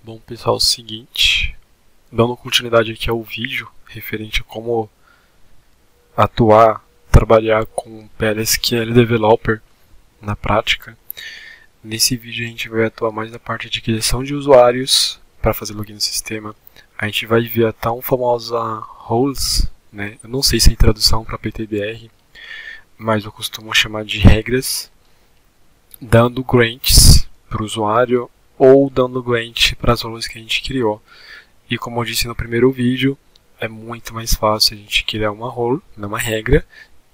Bom pessoal, é o seguinte, dando continuidade aqui ao vídeo referente a como trabalhar com PLSQL Developer na prática. Nesse vídeo a gente vai atuar mais na parte de criação de usuários para fazer login no sistema. A gente vai ver a tão famosa roles, né? Eu não sei se é tradução para PTBR, mas eu costumo chamar de regras, dando grants para o usuário ou dando grant para as roles que a gente criou. E como eu disse no primeiro vídeo, é muito mais fácil a gente criar uma role, uma regra,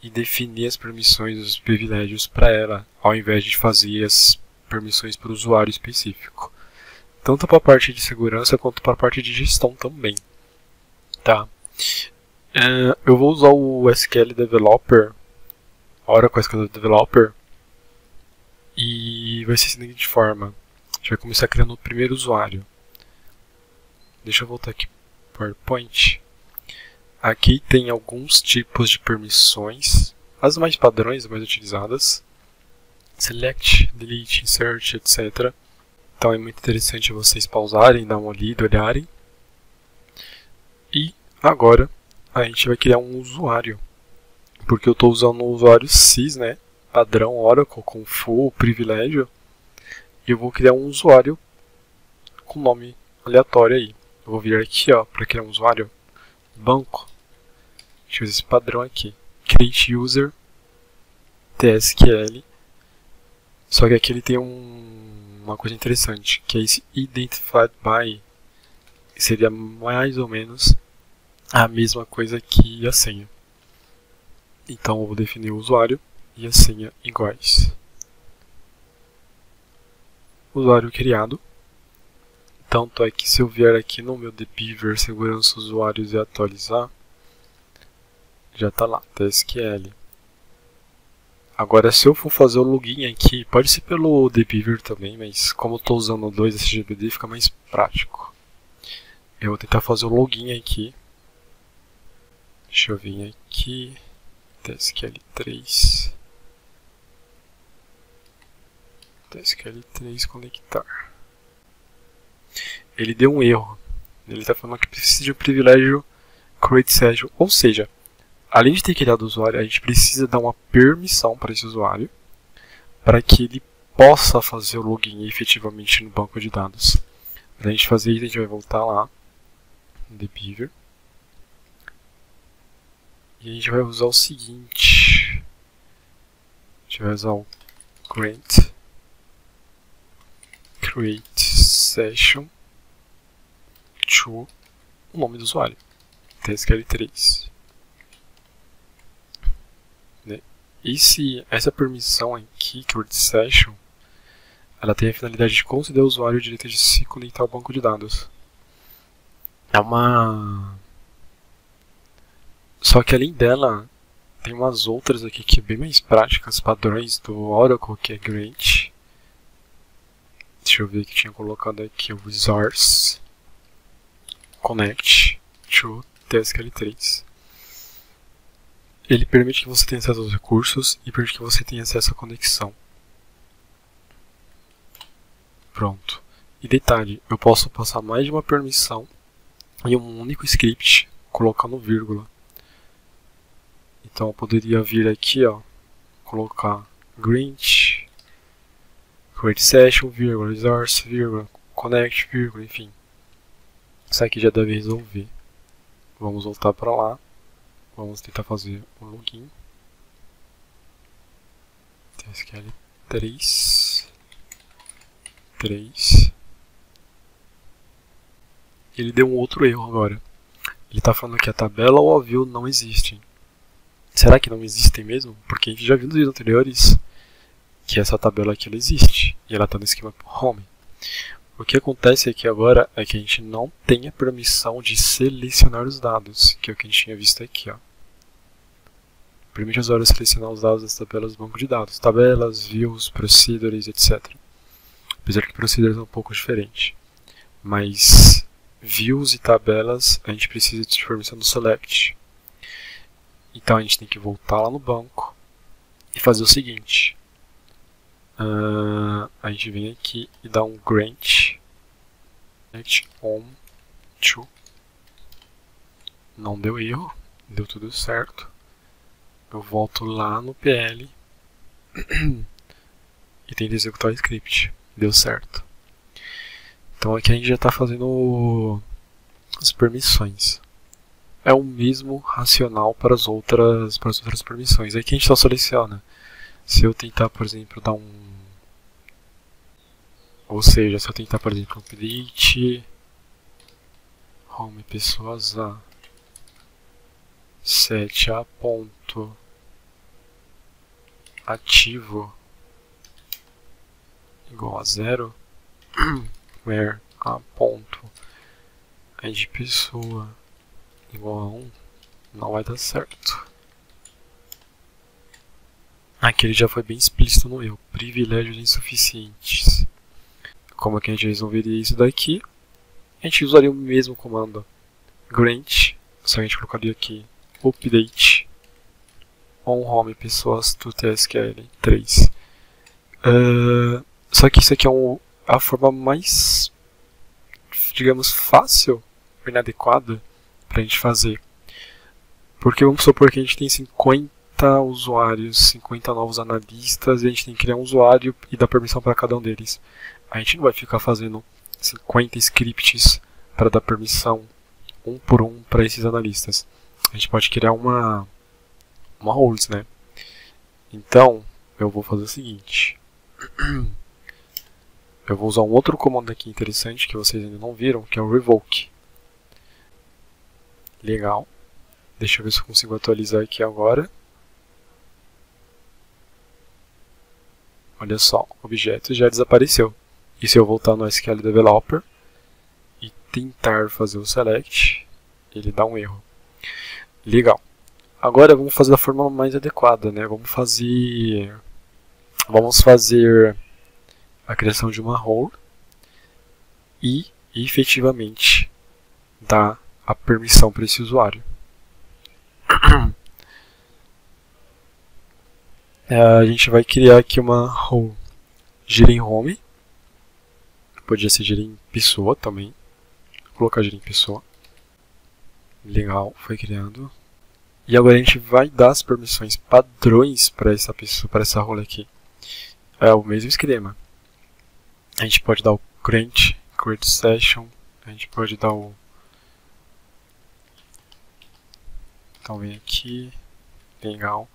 e definir as permissões, os privilégios para ela, ao invés de fazer as permissões para o usuário específico. Tanto para a parte de segurança quanto para a parte de gestão também. Tá? Eu vou usar o SQL Developer, Oracle SQL Developer, e vai ser da seguinte forma. A gente vai começar criando o primeiro usuário. Deixa eu voltar aqui para o PowerPoint. Aqui tem alguns tipos de permissões, as mais padrões, as mais utilizadas. Select, delete, insert, etc. Então é muito interessante vocês pausarem, dar uma lida, olharem. E agora a gente vai criar um usuário. Porque eu estou usando o usuário sys, né? Padrão Oracle com full privilégio. E eu vou criar um usuário com nome aleatório aí. Eu vou vir aqui para criar um usuário banco. Deixa eu usar esse padrão aqui. Create user TSQL. Só que aqui ele tem uma coisa interessante, que é esse identified by. Seria mais ou menos a mesma coisa que a senha. Então eu vou definir o usuário e a senha iguais. Usuário criado. Tanto é que se eu vier aqui no meu dbeaver segurança usuários e atualizar, já está lá, TSQL. Agora se eu for fazer o login aqui, pode ser pelo dbeaver também, mas como eu estou usando o 2 SGBD fica mais prático. Eu vou tentar fazer o login aqui. Deixa eu vir aqui, TSQL3. TSQL3 conectar. Ele deu um erro. Ele está falando que precisa de um privilégio create session, ou seja, além de ter criado o usuário, a gente precisa dar uma permissão para esse usuário para que ele possa fazer o login efetivamente no banco de dados. Para a gente fazer isso, a gente vai voltar lá no dbeaver e a gente vai usar o seguinte. A gente vai usar o grant create session to o nome do usuário, TSQL3. Essa permissão aqui, create session, ela tem a finalidade de conceder ao usuário o direito de se conectar ao banco de dados. Só que além dela, tem umas outras aqui que é bem mais práticas, padrões do Oracle, que é grant. Deixa eu ver que tinha colocado aqui o resource connect to TSQL3. Ele permite que você tenha acesso aos recursos e permite que você tenha acesso à conexão. Pronto. E detalhe, eu posso passar mais de uma permissão em um único script, colocando vírgula. Então eu poderia vir aqui, colocar grant, create session, vírgula, resource, vírgula, connect, vírgula, enfim. Isso aqui já deve resolver. Vamos voltar para lá. Vamos tentar fazer o login. TSQL3. Ele deu um outro erro agora. Ele está falando que a tabela ou a view não existem. Será que não existem mesmo? Porque a gente já viu nos vídeos anteriores que essa tabela aqui ela existe. E ela está no esquema home. O que acontece aqui agora é que a gente não tem a permissão de selecionar os dados, que é o que a gente tinha visto aqui. Permite ao usuário selecionar os dados das tabelas do banco de dados. Tabelas, views, procedures, etc. Apesar que procedures é um pouco diferente. Mas views e tabelas a gente precisa de permissão do select. Então a gente tem que voltar lá no banco e fazer o seguinte. A gente vem aqui e dá um grant select on to. Não deu erro, deu tudo certo. Eu volto lá no PL e tento executar o script. Deu certo. Então aqui a gente já está fazendo as permissões. É o mesmo racional para as outras permissões. Aqui a gente só seleciona. Se eu tentar, por exemplo, dar um... Ou seja, se eu tentar, por exemplo, update home pessoas a set a ponto ativo igual a 0, where a ponto id pessoa igual a 1, não vai dar certo. Aqui ele já foi bem explícito no erro, privilégios insuficientes. Como é que a gente resolveria isso daqui? A gente usaria o mesmo comando grant, só a gente colocaria aqui update on home pessoas to tsql 3. Só que isso aqui é a forma mais, digamos, fácil ou inadequada para a gente fazer. Porque vamos supor que a gente tem 50 usuários, 50 novos analistas, e a gente tem que criar um usuário e dar permissão para cada um deles. A gente não vai ficar fazendo 50 scripts para dar permissão um por um para esses analistas. A gente pode criar uma roles, né? Então, eu vou fazer o seguinte. Eu vou usar um outro comando aqui interessante que vocês ainda não viram, que é o revoke. Legal. Deixa eu ver se eu consigo atualizar aqui agora. Olha só, o objeto já desapareceu. E se eu voltar no SQL Developer e tentar fazer o select, ele dá um erro. Legal. Agora vamos fazer da forma mais adequada, né? Vamos fazer a criação de uma role e efetivamente dar a permissão para esse usuário. A gente vai criar aqui uma role gira em home. Podia ser gira em pessoa também. Vou colocar gira em pessoa. Legal, foi criado. E agora a gente vai dar as permissões padrões para essa pessoa, para essa role aqui. É o mesmo esquema. A gente pode dar o create session. A gente pode dar o... Então vem aqui. Legal.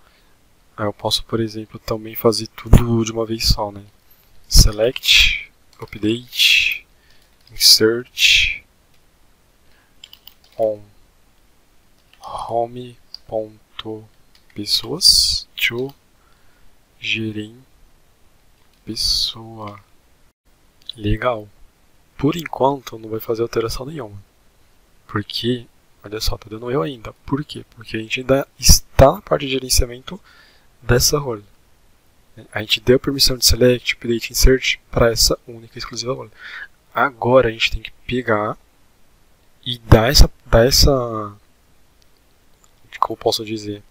Aí eu posso, por exemplo, também fazer tudo de uma vez só, né? Select, update, insert, on home.pessoas to gerim pessoa. Legal. Por enquanto não vai fazer alteração nenhuma. Porque, olha só, tá dando erro ainda. Por quê? Porque a gente ainda está na parte de gerenciamento dessa role. A gente deu a permissão de select, update, insert para essa única e exclusiva role. Agora a gente tem que pegar e dar essa como posso dizer,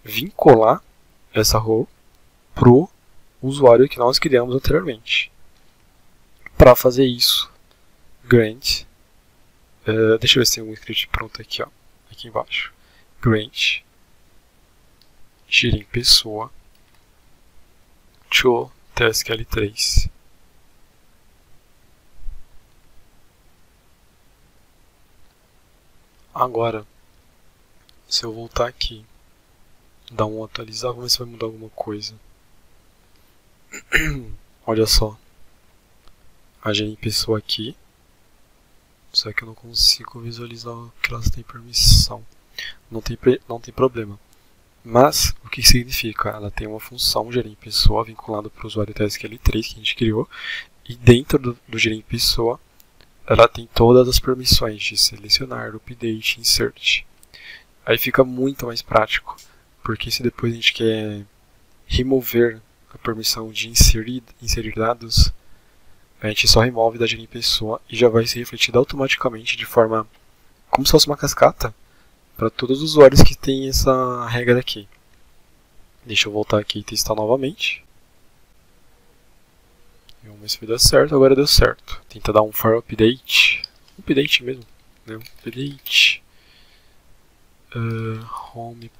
vincular essa role pro usuário que nós criamos anteriormente. Para fazer isso, grant, deixa eu ver se tem um script pronto aqui, ó, aqui embaixo. Grant gira em pessoa to tsql3. Agora, se eu voltar aqui, dar um atualizar, vamos ver se vai mudar alguma coisa. Olha só, a gira em pessoa aqui, só que eu não consigo visualizar que elas têm permissão. Não tem problema. Mas, o que significa? Ela tem uma função gira em pessoa vinculada para o usuário tsql3 que a gente criou. E dentro do gira em pessoa, ela tem todas as permissões de selecionar, update, insert. Aí fica muito mais prático. Porque se depois a gente quer remover a permissão de inserir dados, a gente só remove da gira em pessoa e já vai ser refletido automaticamente de forma como se fosse uma cascata para todos os usuários que têm essa regra aqui. Deixa eu voltar aqui e testar novamente. Vamos ver se vai dar certo. Agora deu certo. Tenta dar um for update. Update mesmo, né? Update. Home.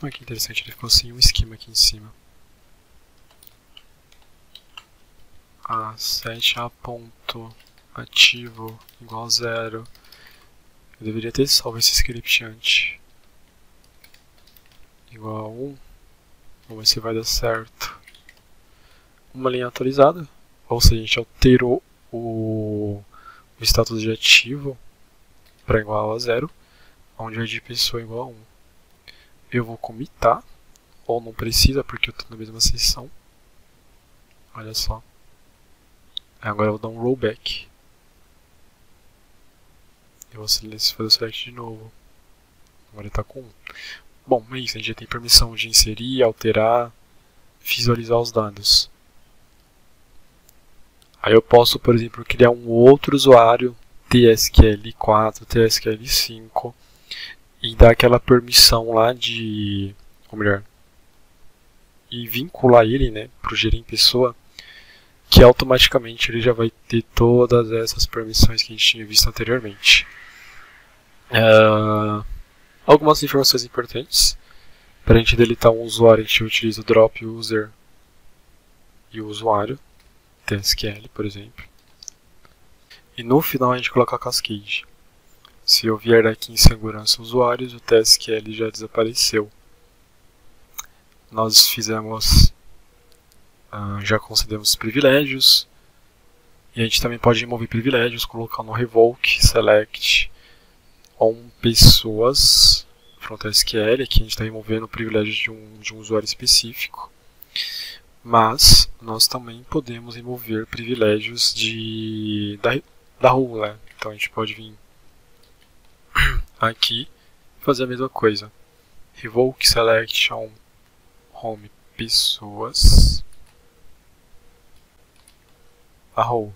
Olha que interessante, ele ficou sem um esquema aqui em cima. Set a ponto ativo igual a 0. Eu deveria ter salvo esse script antes. Igual a 1. Vamos ver se vai dar certo. Uma linha atualizada. Ou seja, a gente alterou o status de ativo para igual a 0. Onde a de pessoa é igual a 1. Eu vou commitar. Ou não precisa porque eu estou na mesma seção. Olha só. Agora eu vou dar um rollback. Eu vou fazer o select de novo. Agora ele está com 1. Bom, é isso. A gente já tem permissão de inserir, alterar, visualizar os dados. Aí eu posso, por exemplo, criar um outro usuário TSQL4, TSQL5 e dar aquela permissão lá de... ou melhor, e vincular ele, né, para o gerente pessoa, que automaticamente ele já vai ter todas essas permissões que a gente tinha visto anteriormente. Algumas informações importantes. Para a gente deletar um usuário, a gente utiliza o drop user e o usuário, TSQL, por exemplo. E no final a gente coloca a cascade. Se eu vier aqui em segurança usuários, o TSQL já desapareceu. Nós fizemos, já concedemos privilégios. E a gente também pode remover privilégios, colocar no revoke, select on pessoas, ProtoSQL. Aqui a gente está removendo o privilégio de um usuário específico. Mas nós também podemos remover privilégios da role, né? Então a gente pode vir aqui e fazer a mesma coisa. Revoke selection home pessoas a role.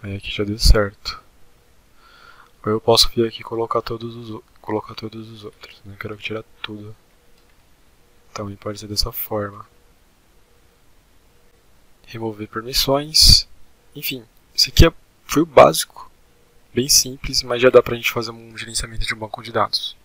Aí aqui já deu certo. Ou eu posso vir aqui e colocar todos os outros. Não quero tirar tudo. Também pode ser dessa forma. Remover permissões. Enfim, isso aqui foi o básico. Bem simples, mas já dá pra gente fazer um gerenciamento de um banco de dados.